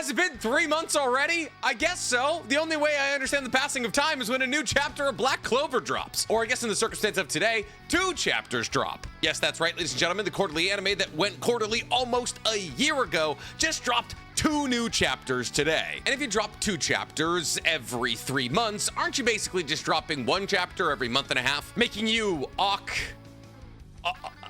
Has it been 3 months already? I guess so. The only way I understand the passing of time is when a new chapter of Black Clover drops. Or I guess in the circumstance of today, 2 chapters drop. Yes, that's right, ladies and gentlemen, the quarterly anime that went quarterly almost a year ago just dropped 2 new chapters today. And if you drop 2 chapters every 3 months, aren't you basically just dropping 1 chapter every month and a half? Making you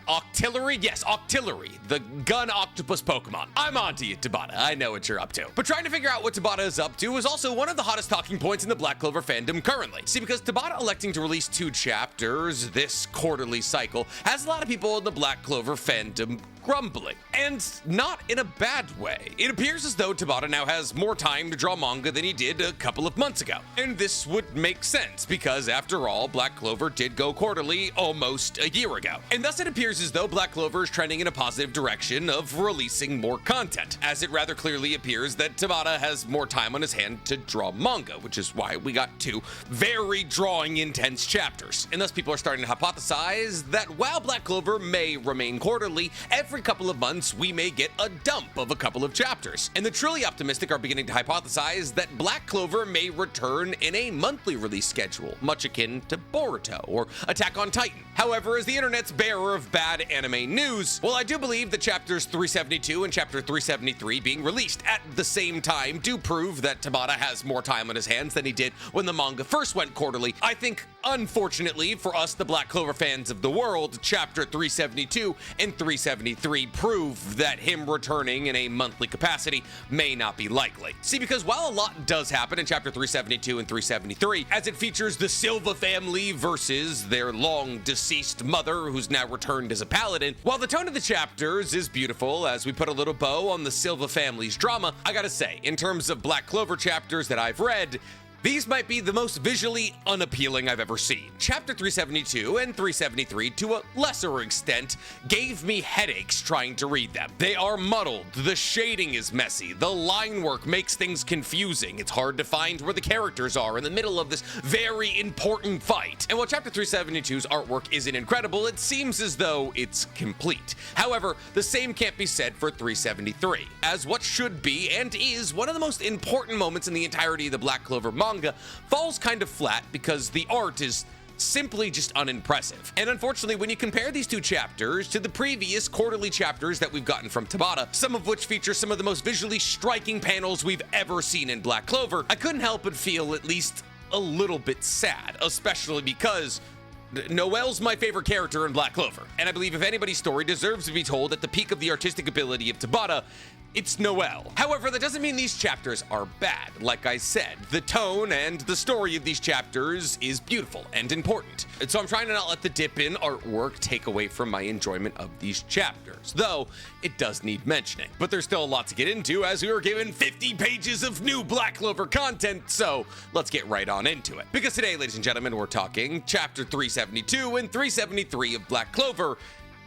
Octillery? Yes, Octillery, the gun octopus Pokemon. I'm onto you, Tabata. I know what you're up to. But trying to figure out what Tabata is up to is also one of the hottest talking points in the Black Clover fandom currently. See, because Tabata electing to release 2 chapters this quarterly cycle has a lot of people in the Black Clover fandom grumbling, and not in a bad way. It appears as though Tabata now has more time to draw manga than he did a couple of months ago. And this would make sense because after all, Black Clover did go quarterly almost a year ago. And thus it appears as though Black Clover is trending in a positive direction of releasing more content, as it rather clearly appears that Tabata has more time on his hand to draw manga, which is why we got 2 very drawing intense chapters. And thus people are starting to hypothesize that while Black Clover may remain quarterly, every couple of months we may get a dump of a couple of chapters. And the truly optimistic are beginning to hypothesize that Black Clover may return in a monthly release schedule, much akin to Boruto or Attack on Titan. However, as the internet's bearer of bad anime news, well, I do believe that chapters 372 and chapter 373 being released at the same time do prove that Tabata has more time on his hands than he did when the manga first went quarterly. I think, unfortunately for us, the Black Clover fans of the world, chapter 372 and 373 prove that him returning in a monthly capacity may not be likely. See, because while a lot does happen in chapter 372 and 373, as it features the Silva family versus their long deceased mother who's now returned as a paladin, while the tone of the chapters is beautiful as we put a little bow on the Silva family's drama, I gotta say, in terms of Black Clover chapters that I've read, these might be the most visually unappealing I've ever seen. Chapter 372 and 373, to a lesser extent, gave me headaches trying to read them. They are muddled, the shading is messy, the line work makes things confusing, it's hard to find where the characters are in the middle of this very important fight. And while chapter 372's artwork isn't incredible, it seems as though it's complete. However, the same can't be said for 373, as what should be and is one of the most important moments in the entirety of the Black Clover manga falls kind of flat because the art is simply just unimpressive. And unfortunately, when you compare these 2 chapters to the previous quarterly chapters that we've gotten from Tabata, some of which feature some of the most visually striking panels we've ever seen in Black Clover, I couldn't help but feel at least a little bit sad, especially because Noelle's my favorite character in Black Clover, and I believe if anybody's story deserves to be told at the peak of the artistic ability of Tabata, it's Noelle. However, that doesn't mean these chapters are bad. Like I said, the tone and the story of these chapters is beautiful and important. And so I'm trying to not let the dip in artwork take away from my enjoyment of these chapters, though it does need mentioning. But there's still a lot to get into as we were given 50 pages of new Black Clover content, so let's get right on into it. Because today, ladies and gentlemen, we're talking chapter 372 and 373 of Black Clover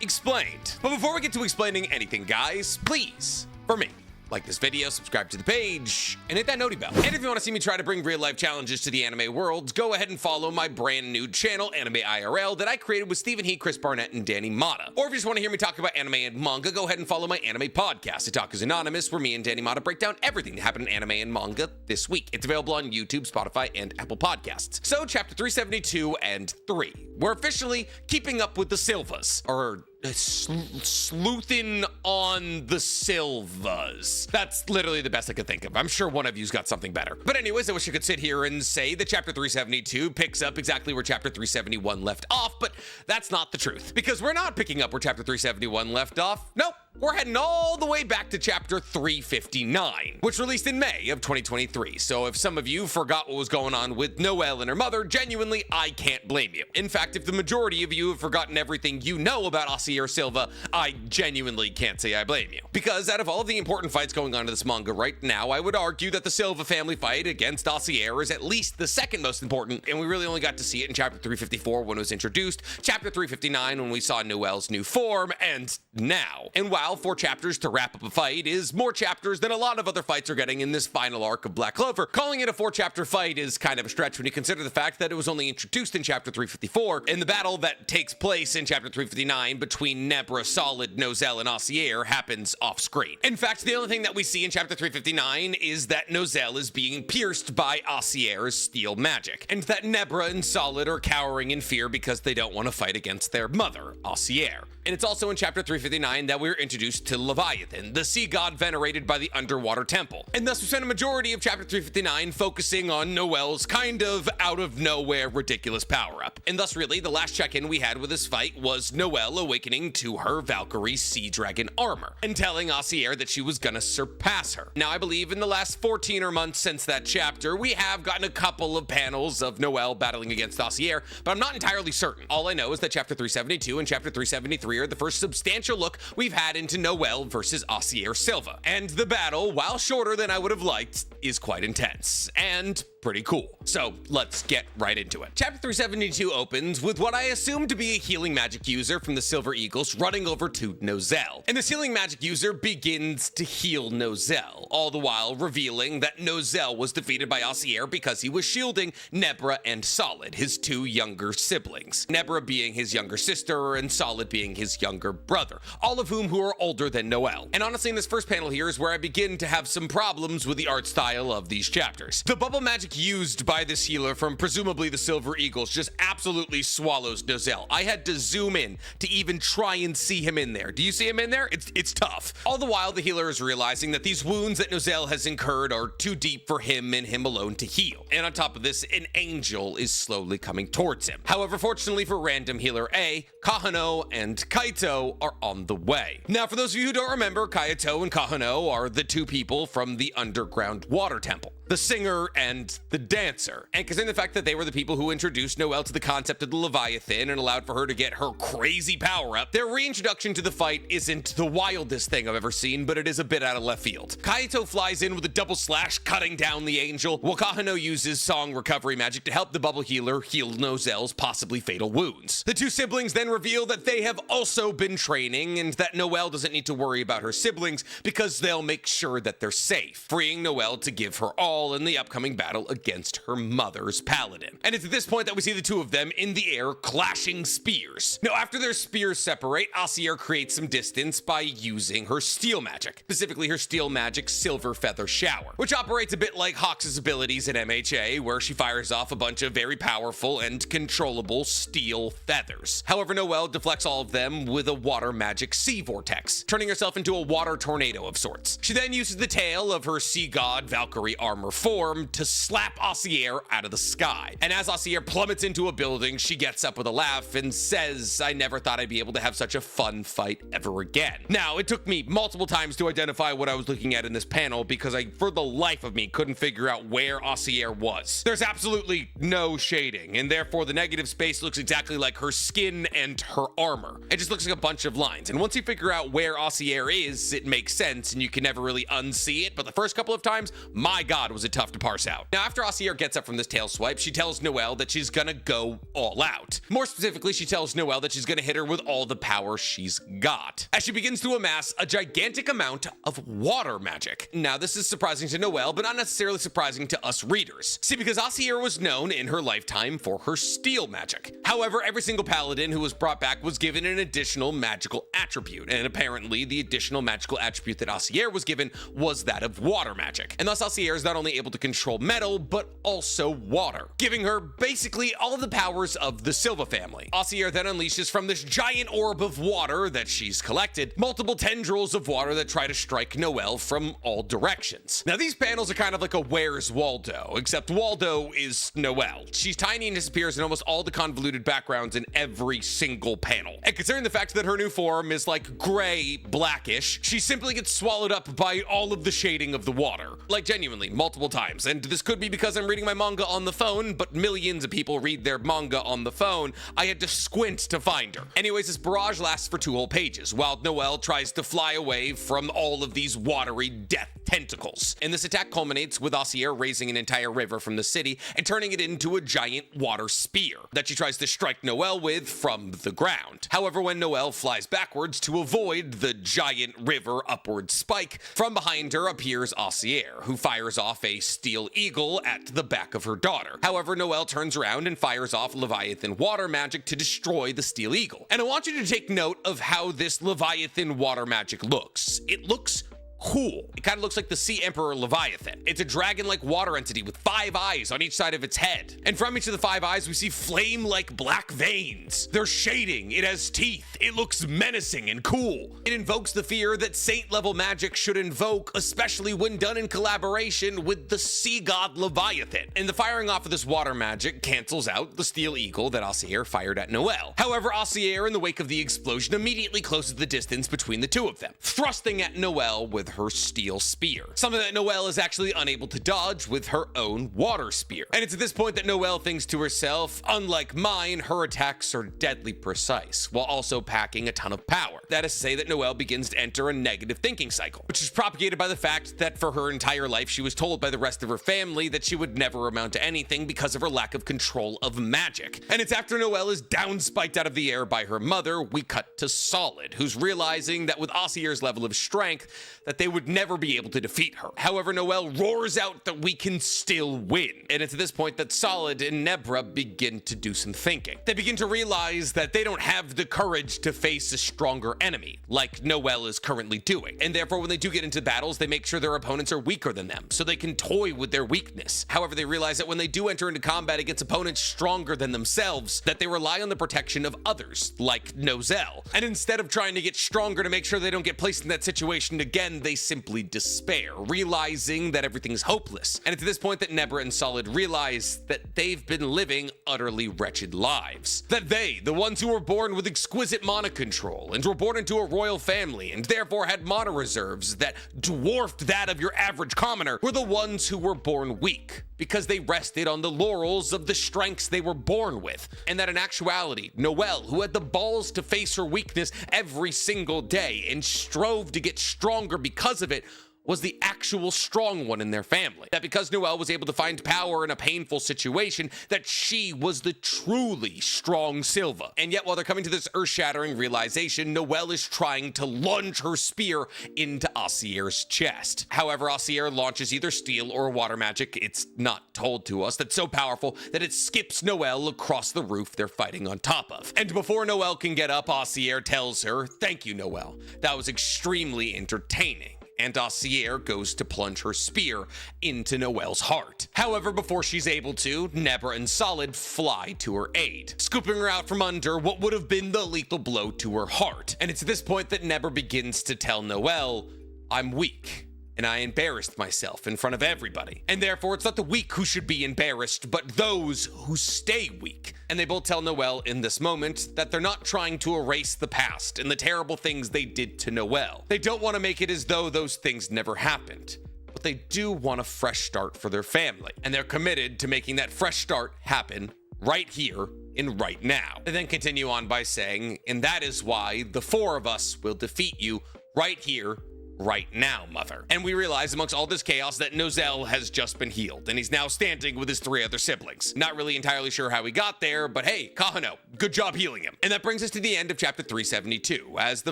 explained. But before we get to explaining anything, guys, please, for me, like this video, subscribe to the page, and hit that noti bell. And if you want to see me try to bring real-life challenges to the anime world, go ahead and follow my brand new channel, Anime IRL, that I created with Stephen He, Chris Barnett, and Danny Mata. Or if you just want to hear me talk about anime and manga, go ahead and follow my anime podcast, Otaku's Anonymous, where me and Danny Mata break down everything that happened in anime and manga this week. It's available on YouTube, Spotify, and Apple Podcasts. So, chapter 372 and 3. We're officially keeping up with the Silvas, or sleuthing on the Silvas. That's literally the best I could think of. I'm sure one of you's got something better. But anyways, I wish I could sit here and say that chapter 372 picks up exactly where chapter 371 left off, but that's not the truth. Because we're not picking up where chapter 371 left off. Nope. We're heading all the way back to chapter 359, which released in May of 2023. So if some of you forgot what was going on with Noelle and her mother, genuinely, I can't blame you. In fact, if the majority of you have forgotten everything you know about Asier Silva, I genuinely can't say I blame you. Because out of all of the important fights going on in this manga right now, I would argue that the Silva family fight against Asier is at least the second most important, and we really only got to see it in chapter 354 when it was introduced, chapter 359 when we saw Noelle's new form, and now. And while while 4 chapters to wrap up a fight is more chapters than a lot of other fights are getting in this final arc of Black Clover, calling it a 4-chapter fight is kind of a stretch when you consider the fact that it was only introduced in chapter 354, and the battle that takes place in chapter 359 between Nebra, Solid, Noelle, and Acier happens off-screen. In fact, the only thing that we see in chapter 359 is that Noelle is being pierced by Acier's steel magic, and that Nebra and Solid are cowering in fear because they don't want to fight against their mother, Acier. And it's also in chapter 359 that we're introduced to Leviathan, the sea god venerated by the underwater temple. And thus we spend a majority of chapter 359 focusing on Noelle's kind of out-of-nowhere ridiculous power-up. And thus really, the last check-in we had with this fight was Noelle awakening to her Valkyrie Sea Dragon armor, and telling Acier that she was gonna surpass her. Now, I believe in the last 14 or months since that chapter, we have gotten a couple of panels of Noelle battling against Acier, but I'm not entirely certain. All I know is that chapter 372 and chapter 373 are the first substantial look we've had into Noelle versus Acier Silva. And the battle, while shorter than I would have liked, is quite intense and pretty cool. So let's get right into it. Chapter 372 opens with what I assume to be a healing magic user from the Silver Eagles running over to Noelle. And this healing magic user begins to heal Noelle, all the while revealing that Noelle was defeated by Acier because he was shielding Nebra and Solid, his 2 younger siblings. Nebra being his younger sister and Solid being his younger brother, all of whom are older than Noelle. And honestly, in this first panel here is where I begin to have some problems with the art style of these chapters. The bubble magic used by this healer from presumably the Silver Eagles just absolutely swallows Noelle. I had to zoom in to even try and see him in there. Do you see him in there? It's tough. All the while, the healer is realizing that these wounds that Noelle has incurred are too deep for him and him alone to heal. And on top of this, an angel is slowly coming towards him. However, fortunately for random healer A, Kahano and Kaito are on the way. Now, for those of you who don't remember, Kaito and Kahano are the 2 people from the underground water temple, the singer and the dancer. And considering the fact that they were the people who introduced Noelle to the concept of the Leviathan and allowed for her to get her crazy power up, their reintroduction to the fight isn't the wildest thing I've ever seen, but it is a bit out of left field. Kaito flies in with a double slash, cutting down the angel, while Kahano uses song recovery magic to help the bubble healer heal Noelle's possibly fatal wounds. The 2 siblings then reveal that they have also been training and that Noelle doesn't need to worry about her siblings because they'll make sure that they're safe, freeing Noelle to give her all in the upcoming battle against her mother's paladin. And it's at this point that we see the 2 of them in the air clashing spears. Now, after their spears separate, Acier creates some distance by using her steel magic, specifically her steel magic Silver Feather Shower, which operates a bit like Hawks' abilities in MHA, where she fires off a bunch of very powerful and controllable steel feathers. However, Noelle deflects all of them with a water magic Sea Vortex, turning herself into a water tornado of sorts. She then uses the tail of her Sea God Valkyrie armor form to slap Acier out of the sky. And as Acier plummets into a building, she gets up with a laugh and says, "I never thought I'd be able to have such a fun fight ever again." Now, it took me multiple times to identify what I was looking at in this panel because I, for the life of me, couldn't figure out where Acier was. There's absolutely no shading, and therefore the negative space looks exactly like her skin and her armor. It just looks like a bunch of lines. And once you figure out where Acier is, it makes sense and you can never really unsee it. But the first couple of times, my God, was it tough to parse out. Now, after Acier gets up from this tail swipe, she tells Noelle that she's gonna go all out. More specifically, she tells Noelle that she's gonna hit her with all the power she's got, as she begins to amass a gigantic amount of water magic. Now, this is surprising to Noelle, but not necessarily surprising to us readers. See, because Acier was known in her lifetime for her steel magic. However, every single paladin who was brought back was given an additional magical attribute, and apparently the additional magical attribute that Acier was given was that of water magic. And thus Acier is not only able to control metal, but also water, giving her basically all of the powers of the Silva family. Acier then unleashes from this giant orb of water that she's collected multiple tendrils of water that try to strike Noelle from all directions. Now, these panels are kind of like a Where's Waldo, except Waldo is Noelle. She's tiny and disappears in almost all the convoluted backgrounds in every single panel. And considering the fact that her new form is like gray, blackish, she simply gets swallowed up by all of the shading of the water. Like, genuinely, multiple multiple times, and this could be because I'm reading my manga on the phone, but millions of people read their manga on the phone. I had to squint to find her. Anyways, this barrage lasts for 2 whole pages, while Noelle tries to fly away from all of these watery death tentacles. And this attack culminates with Osier raising an entire river from the city and turning it into a giant water spear that she tries to strike Noelle with from the ground. However, when Noelle flies backwards to avoid the giant river upward spike, from behind her appears Osier, who fires off a steel eagle at the back of her daughter. However, Noelle turns around and fires off Leviathan water magic to destroy the steel eagle. And I want you to take note of how this Leviathan water magic looks. It looks cool. It kind of looks like the Sea Emperor Leviathan. It's a dragon-like water entity with 5 eyes on each side of its head. And from each of the 5 eyes, we see flame-like black veins. They're shading. It has teeth. It looks menacing and cool. It invokes the fear that saint-level magic should invoke, especially when done in collaboration with the sea god Leviathan. And the firing off of this water magic cancels out the steel eagle that Osier fired at Noelle. However, Osier, in the wake of the explosion, immediately closes the distance between the two of them, thrusting at Noelle with her steel spear, something that Noelle is actually unable to dodge with her own water spear. And it's at this point that Noelle thinks to herself, unlike mine, her attacks are deadly precise, while also packing a ton of power. That is to say that Noelle begins to enter a negative thinking cycle, which is propagated by the fact that for her entire life she was told by the rest of her family that she would never amount to anything because of her lack of control of magic. And it's after Noelle is down spiked out of the air by her mother, we cut to Solid, who's realizing that with Osier's level of strength, that they would never be able to defeat her. However, Noelle roars out that we can still win. And it's at this point that Solid and Nebra begin to do some thinking. They begin to realize that they don't have the courage to face a stronger enemy, like Noelle is currently doing. And therefore, when they do get into battles, they make sure their opponents are weaker than them, so they can toy with their weakness. However, they realize that when they do enter into combat against opponents stronger than themselves, that they rely on the protection of others, like Noelle. And instead of trying to get stronger to make sure they don't get placed in that situation again, they simply despair, realizing that everything's hopeless. And it's at this point that Nebra and Solid realize that they've been living utterly wretched lives. That they, the ones who were born with exquisite mana control and were born into a royal family and therefore had mana reserves that dwarfed that of your average commoner, were the ones who were born weak, because they rested on the laurels of the strengths they were born with. And that in actuality, Noelle, who had the balls to face her weakness every single day and strove to get stronger because of it, was the actual strong one in their family. That because Noelle was able to find power in a painful situation, that she was the truly strong Silva. And yet, while they're coming to this earth-shattering realization, Noelle is trying to lunge her spear into Osier's chest. However, Osier launches either steel or water magic, it's not told to us, that's so powerful that it skips Noelle across the roof they're fighting on top of. And before Noelle can get up, Osier tells her, "Thank you, Noelle. That was extremely entertaining." And Osier goes to plunge her spear into Noelle's heart. However, before she's able to, Nebra and Solid fly to her aid, scooping her out from under what would have been the lethal blow to her heart. And it's at this point that Nebra begins to tell Noelle, "I'm weak, and I embarrassed myself in front of everybody. And therefore, it's not the weak who should be embarrassed, but those who stay weak." And they both tell Noelle in this moment that they're not trying to erase the past and the terrible things they did to Noelle. They don't want to make it as though those things never happened, but they do want a fresh start for their family. And they're committed to making that fresh start happen right here and right now. They then continue on by saying, "And that is why the 4 of us will defeat you right here, right now, mother." And we realize amongst all this chaos that Noelle has just been healed, and he's now standing with his 3 other siblings. Not really entirely sure how he got there, but hey, Kahano, good job healing him. And that brings us to the end of chapter 372, as the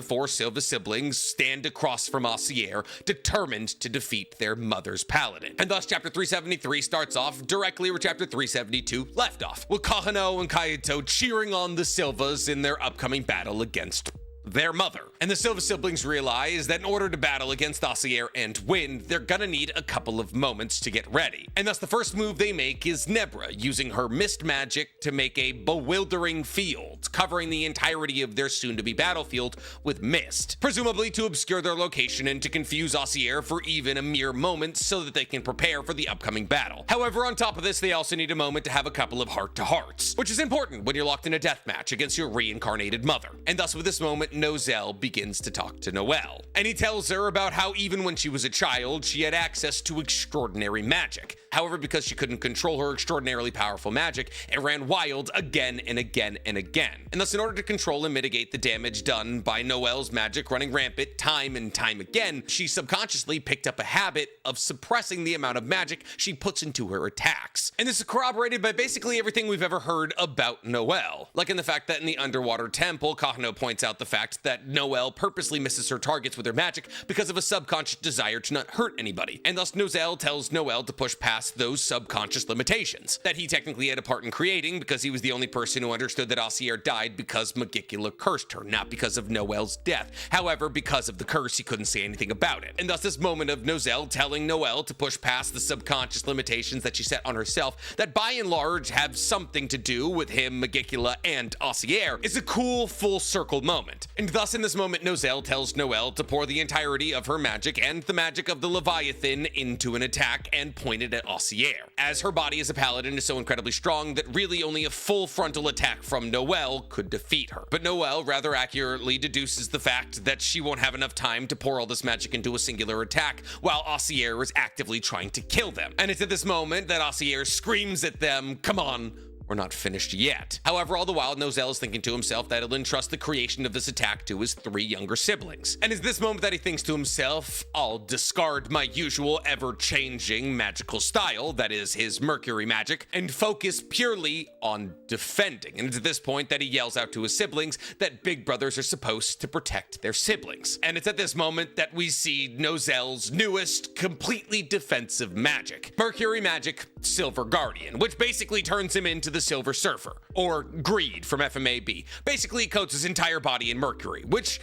4 Silva siblings stand across from Osier, determined to defeat their mother's paladin. And thus chapter 373 starts off directly where chapter 372 left off, with Kahano and Kaito cheering on the Silvas in their upcoming battle against their mother. And the Silva siblings realize that in order to battle against Osier and win, they're gonna need a couple of moments to get ready. And thus the first move they make is Nebra using her mist magic to make a bewildering field, covering the entirety of their soon-to-be battlefield with mist, presumably to obscure their location and to confuse Osier for even a mere moment so that they can prepare for the upcoming battle. However, on top of this, they also need a moment to have a couple of heart-to-hearts, which is important when you're locked in a deathmatch against your reincarnated mother. And thus with this moment, Noelle begins to talk to Noelle. And he tells her about how even when she was a child, she had access to extraordinary magic. However, because she couldn't control her extraordinarily powerful magic, it ran wild again and again and again. And thus, in order to control and mitigate the damage done by Noelle's magic running rampant time and time again, she subconsciously picked up a habit of suppressing the amount of magic she puts into her attacks. And this is corroborated by basically everything we've ever heard about Noelle. Like in the fact that in the underwater temple, Kahano points out the fact that Noelle purposely misses her targets with her magic because of a subconscious desire to not hurt anybody. And thus, Noelle tells Noelle to push past those subconscious limitations that he technically had a part in creating, because he was the only person who understood that Ossier died because Magicula cursed her, not because of Noelle's death. However, because of the curse, he couldn't say anything about it. And thus, this moment of Noelle telling Noelle to push past the subconscious limitations that she set on herself, that by and large have something to do with him, Magicula, and Ossier, is a cool full circle moment. And thus, in this moment, Noelle tells Noelle to pour the entirety of her magic and the magic of the Leviathan into an attack and point it at Ossier, as her body as a paladin is so incredibly strong that really only a full frontal attack from Noelle could defeat her. But Noelle rather accurately deduces the fact that she won't have enough time to pour all this magic into a singular attack while Ossier is actively trying to kill them. And it's at this moment that Ossier screams at them, "Come on, we're not finished yet." However, all the while, Noelle is thinking to himself that he'll entrust the creation of this attack to his 3 younger siblings. And it's this moment that he thinks to himself, "I'll discard my usual ever-changing magical style, that is his mercury magic, and focus purely on defending." And it's at this point that he yells out to his siblings that big brothers are supposed to protect their siblings. And it's at this moment that we see Noelle's newest, completely defensive magic. Mercury magic, Silver Guardian, which basically turns him into the Silver Surfer, or Greed from FMAB. Basically, it coats his entire body in mercury, which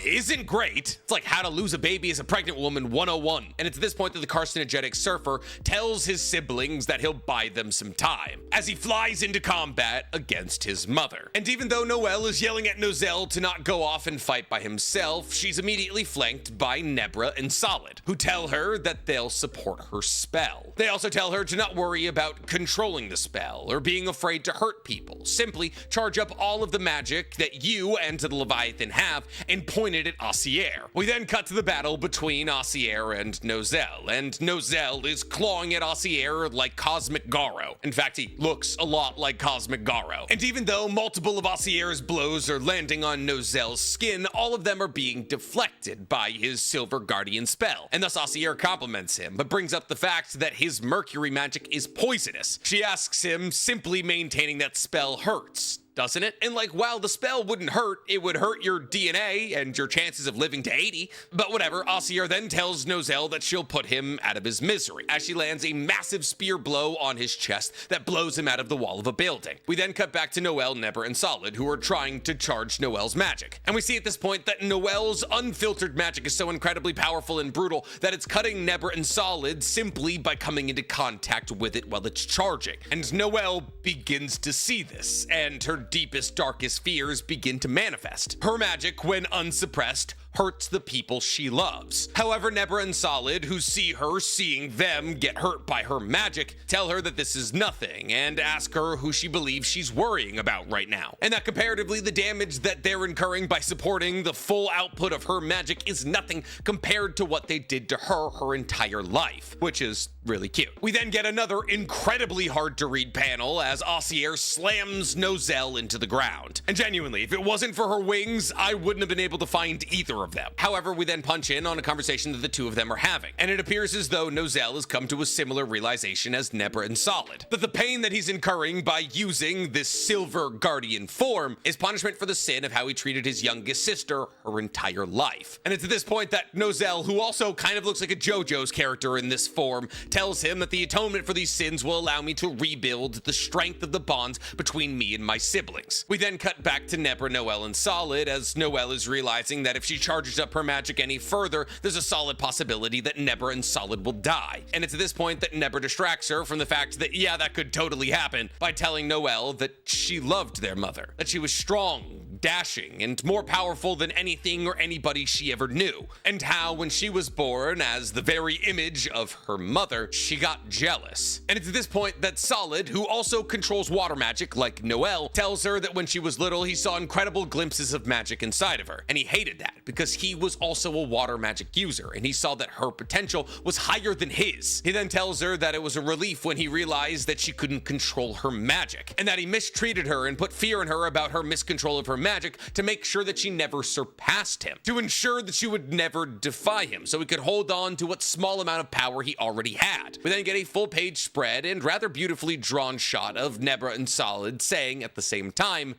isn't great. It's like how to lose a baby as a pregnant woman 101. And it's at this point that the carcinogenic surfer tells his siblings that he'll buy them some time as he flies into combat against his mother. And even though Noelle is yelling at Noelle to not go off and fight by himself, she's immediately flanked by Nebra and Solid, who tell her that they'll support her spell. They also tell her to not worry about controlling the spell or being afraid to hurt people. Simply charge up all of the magic that you and the Leviathan have and pointed at Ossier. We then cut to the battle between Ossier and Noelle is clawing at Ossier like Cosmic Garo. In fact, he looks a lot like Cosmic Garo. And even though multiple of Ossier's blows are landing on Noelle's skin, all of them are being deflected by his Silver Guardian spell. And thus Ossier compliments him, but brings up the fact that his mercury magic is poisonous. She asks him, simply maintaining that spell hurts, doesn't it? And like, while the spell wouldn't hurt, it would hurt your DNA and your chances of living to 80. But whatever, Ossier then tells Noelle that she'll put him out of his misery, as she lands a massive spear blow on his chest that blows him out of the wall of a building. We then cut back to Noelle, Nebra, and Solid, who are trying to charge Noelle's magic. And we see at this point that Noelle's unfiltered magic is so incredibly powerful and brutal that it's cutting Nebra and Solid simply by coming into contact with it while it's charging. And Noelle begins to see this, and her deepest, darkest fears begin to manifest. Her magic, when unsuppressed, hurts the people she loves. However, Nebra and Solid, who see her seeing them get hurt by her magic, tell her that this is nothing and ask her who she believes she's worrying about right now. And that comparatively, the damage that they're incurring by supporting the full output of her magic is nothing compared to what they did to her entire life, which is really cute. We then get another incredibly hard to read panel as Ossier slams Noelle into the ground. And genuinely, if it wasn't for her wings, I wouldn't have been able to find either of them. However, we then punch in on a conversation that the two of them are having, and it appears as though Noelle has come to a similar realization as Nebra and Solid, that the pain that he's incurring by using this Silver Guardian form is punishment for the sin of how he treated his youngest sister her entire life. And it's at this point that Noelle, who also kind of looks like a JoJo's character in this form, tells him that the atonement for these sins will allow me to rebuild the strength of the bonds between me and my siblings. We then cut back to Nebra, Noelle, and Solid as Noelle is realizing that if she charges up her magic any further, there's a solid possibility that Nebra and Solid will die. And it's at this point that Nebra distracts her from the fact that, yeah, that could totally happen, by telling Noelle that she loved their mother, that she was strong, dashing, and more powerful than anything or anybody she ever knew. And how, when she was born as the very image of her mother, she got jealous. And it's at this point that Solid, who also controls water magic like Noelle, tells her that when she was little, he saw incredible glimpses of magic inside of her. And he hated that because he was also a water magic user, and he saw that her potential was higher than his. He then tells her that it was a relief when he realized that she couldn't control her magic, and that he mistreated her and put fear in her about her miscontrol of her magic to make sure that she never surpassed him, to ensure that she would never defy him, so he could hold on to what small amount of power he already had. We then get a full-page spread and rather beautifully drawn shot of Nebra and Solid saying at the same time,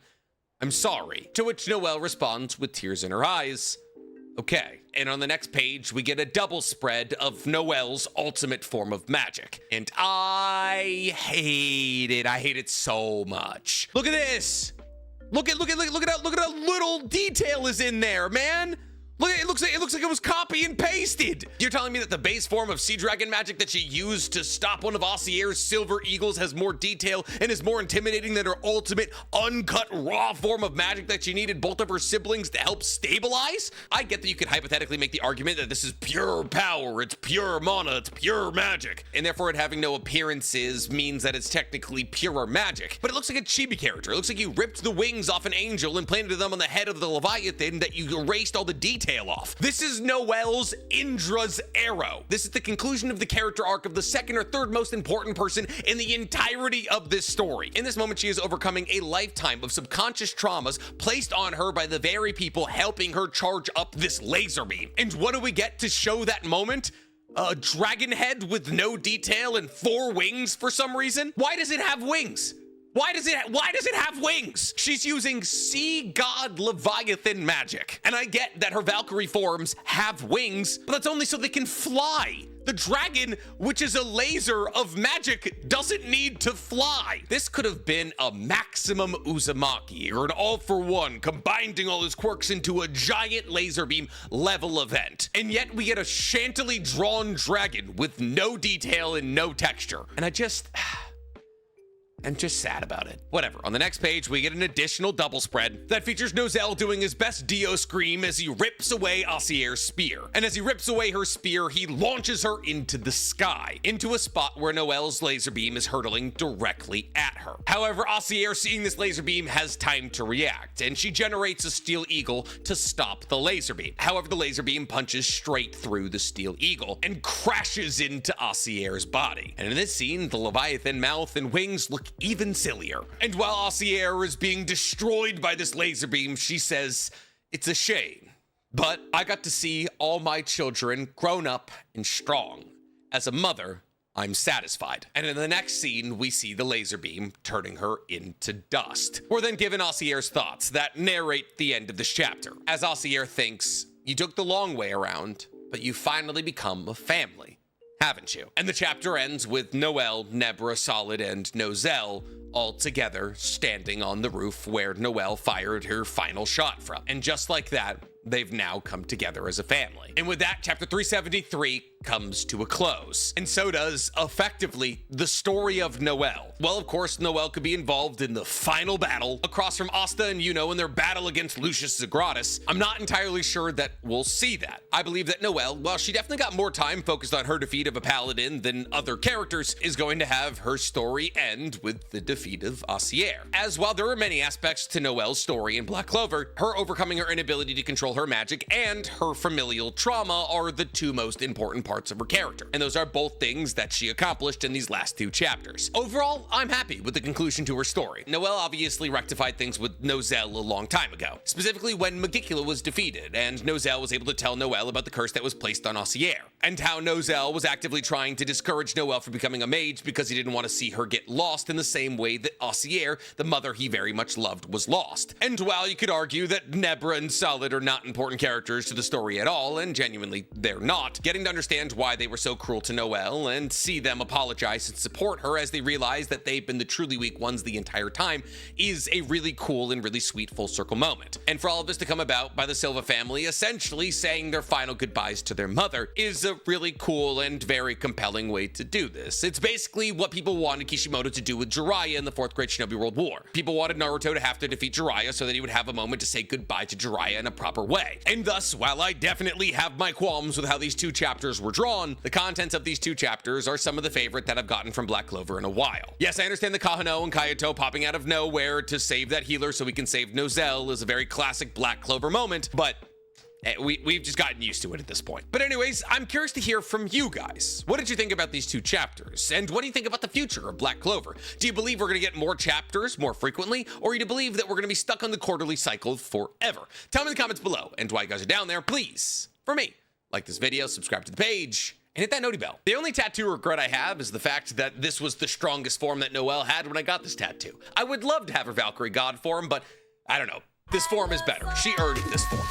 "I'm sorry," to which Noelle responds with tears in her eyes, "Okay." And on the next page, we get a double spread of Noelle's ultimate form of magic. And I hate it. I hate it so much. Look at this. Look at how little detail is in there, man. Look, it looks like it was copy and pasted. You're telling me that the base form of Sea Dragon magic that she used to stop one of Osier's Silver Eagles has more detail and is more intimidating than her ultimate uncut raw form of magic that she needed both of her siblings to help stabilize? I get that you could hypothetically make the argument that this is pure power, it's pure mana, it's pure magic, and therefore it having no appearances means that it's technically pure magic. But it looks like a chibi character. It looks like you ripped the wings off an angel and planted them on the head of the Leviathan, that you erased all the detail off. This is Noelle's Indra's arrow. This is the conclusion of the character arc of the second or third most important person in the entirety of this story. In this moment, she is overcoming a lifetime of subconscious traumas placed on her by the very people helping her charge up this laser beam. And what do we get to show that moment? A dragon head with no detail and 4 wings for some reason? Why does it have wings? Why does it have wings? She's using sea god Leviathan magic. And I get that her Valkyrie forms have wings, but that's only so they can fly. The dragon, which is a laser of magic, doesn't need to fly. This could have been a Maximum Uzumaki or an All for One, combining all his quirks into a giant laser beam level event. And yet we get a shantily drawn dragon with no detail and no texture. And I'm just sad about it. Whatever. On the next page, we get an additional double spread that features Noelle doing his best Dio scream as he rips away Osier's spear. And as he rips away her spear, he launches her into the sky, into a spot where Noelle's laser beam is hurtling directly at her. However, Osier, seeing this laser beam, has time to react, and she generates a Steel Eagle to stop the laser beam. However, the laser beam punches straight through the Steel Eagle and crashes into Osier's body. And in this scene, the Leviathan mouth and wings look even sillier. And while Osier is being destroyed by this laser beam, she says, "It's a shame, but I got to see all my children grown up and strong. As a mother, I'm satisfied." And in the next scene, we see the laser beam turning her into dust. We're then given Osier's thoughts that narrate the end of this chapter. As Osier thinks, "You took the long way around, but you finally become a family, haven't you?" And the chapter ends with Noelle, Nebra, Solid, and Noelle all together standing on the roof where Noelle fired her final shot from. And just like that, they've now come together as a family. And with that, chapter 373 comes to a close. And so does, effectively, the story of Noelle. Well, of course, Noelle could be involved in the final battle across from Asta and Yuno in their battle against Lucius Zagratis. I'm not entirely sure that we'll see that. I believe that Noelle, while she definitely got more time focused on her defeat of a paladin than other characters, is going to have her story end with the defeat of Osier. As while there are many aspects to Noelle's story in Black Clover, her overcoming her inability to control her magic and her familial trauma are the 2 most important parts of her character, and those are both things that she accomplished in these last 2 chapters. Overall, I'm happy with the conclusion to her story. Noelle obviously rectified things with Noelle a long time ago, specifically when Magicula was defeated, and Noelle was able to tell Noelle about the curse that was placed on Osier, and how Noelle was actively trying to discourage Noelle from becoming a mage because he didn't want to see her get lost in the same way that Osier, the mother he very much loved, was lost. And while you could argue that Nebra and Solid are not important characters to the story at all, and genuinely they're not, getting to understand why they were so cruel to Noelle and see them apologize and support her as they realize that they've been the truly weak ones the entire time is a really cool and really sweet full circle moment. And for all of this to come about by the Silva family essentially saying their final goodbyes to their mother is a really cool and very compelling way to do this. It's basically what people wanted Kishimoto to do with Jiraiya in the 4th Great Shinobi World War. People wanted Naruto to have to defeat Jiraiya so that he would have a moment to say goodbye to Jiraiya in a proper way. And thus, while I definitely have my qualms with how these 2 chapters were drawn, the contents of these 2 chapters are some of the favorite that I've gotten from Black Clover in a while. Yes, I understand the Kahano and Kayato popping out of nowhere to save that healer so we can save Noelle is a very classic Black Clover moment, but we've just gotten used to it at this point. But anyways, I'm curious to hear from you guys. What did you think about these 2 chapters? And what do you think about the future of Black Clover? Do you believe we're going to get more chapters more frequently? Or do you believe that we're going to be stuck on the quarterly cycle forever? Tell me in the comments below. And while you guys are down there, please, for me, like this video, subscribe to the page, and hit that noti bell. The only tattoo regret I have is the fact that this was the strongest form that Noelle had when I got this tattoo. I would love to have her Valkyrie God form, but I don't know. This form is better. She earned this form.